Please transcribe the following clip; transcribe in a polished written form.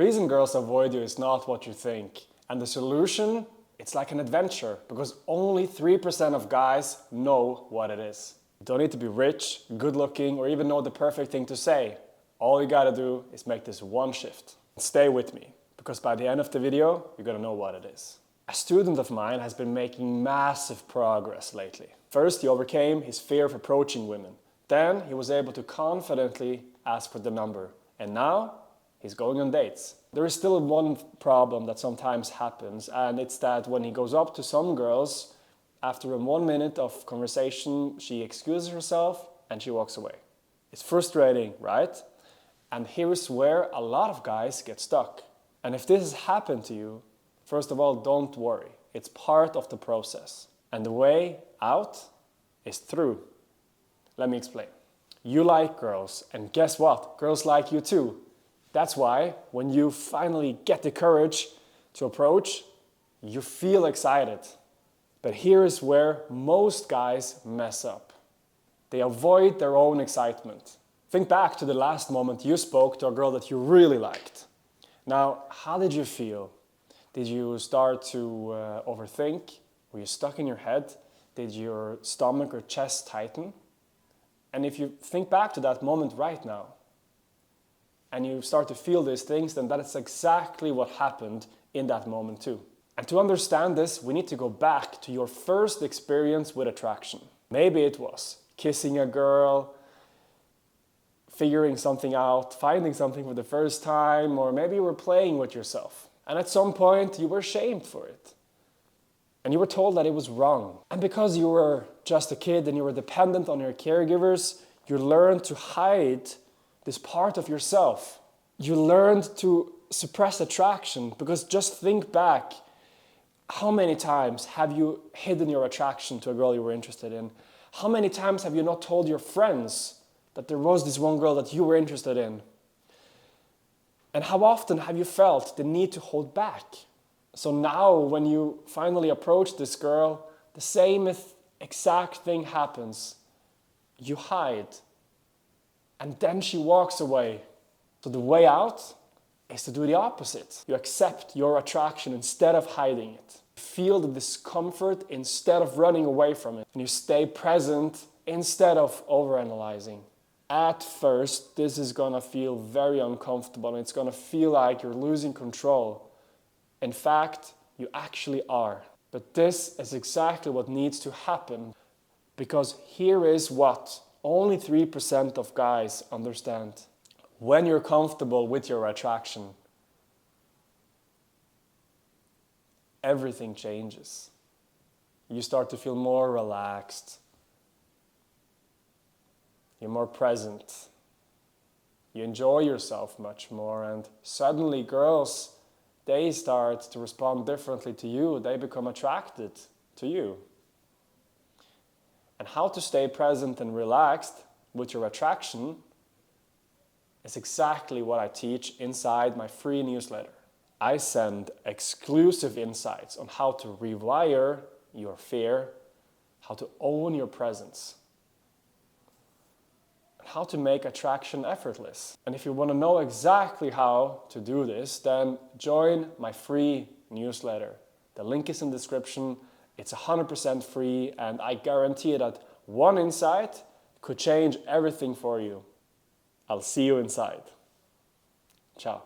reason girls avoid you is not what you think. And the solution, it's like an adventure, because only 3% of guys know what it is. You don't need to be rich, good looking, or even know the perfect thing to say. All you gotta do is make this one shift. Stay with me, because by the end of the video, you're gonna know what it is. A student of mine has been making massive progress lately. First, he overcame his fear of approaching women. Then, he was able to confidently ask for the number. And now, he's going on dates. There is still one problem that sometimes happens, and it's that when he goes up to some girls, after a 1 minute of conversation, she excuses herself and she walks away. It's frustrating, right? And here's where a lot of guys get stuck. And if this has happened to you, first of all, don't worry. It's part of the process. And the way out is through. Let me explain. You like girls, and guess what? Girls like you too. That's why when you finally get the courage to approach, you feel excited. But here is where most guys mess up. They avoid their own excitement. Think back to the last moment you spoke to a girl that you really liked. Now, how did you feel? Did you start to overthink? Were you stuck in your head? Did your stomach or chest tighten? And if you think back to that moment right now, and you start to feel these things, then that is exactly what happened in that moment too. And to understand this, we need to go back to your first experience with attraction. Maybe it was kissing a girl, figuring something out, finding something for the first time, or maybe you were playing with yourself. And at some point you were shamed for it. And you were told that it was wrong. And because you were just a kid and you were dependent on your caregivers, you learned to hide this part of yourself. You learned to suppress attraction, because just think back. How many times have you hidden your attraction to a girl you were interested in? How many times have you not told your friends that there was this one girl that you were interested in? And how often have you felt the need to hold back? So now when you finally approach this girl, the same exact thing happens. You hide. And then she walks away. So the way out is to do the opposite. You accept your attraction instead of hiding it. Feel the discomfort instead of running away from it. And you stay present instead of overanalyzing. At first, this is gonna feel very uncomfortable, and it's gonna feel like you're losing control. In fact, you actually are. But this is exactly what needs to happen, because here is what only 3% of guys understand. When you're comfortable with your attraction, everything changes. You start to feel more relaxed. You're more present. You enjoy yourself much more, and suddenly girls, they start to respond differently to you. They become attracted to you. And how to stay present and relaxed with your attraction is exactly what I teach inside my free newsletter. I send exclusive insights on how to rewire your fear, how to own your presence, and how to make attraction effortless. And if you want to know exactly how to do this, then join my free newsletter. The link is in the description. It's 100% free, and I guarantee that one insight could change everything for you. I'll see you inside. Ciao.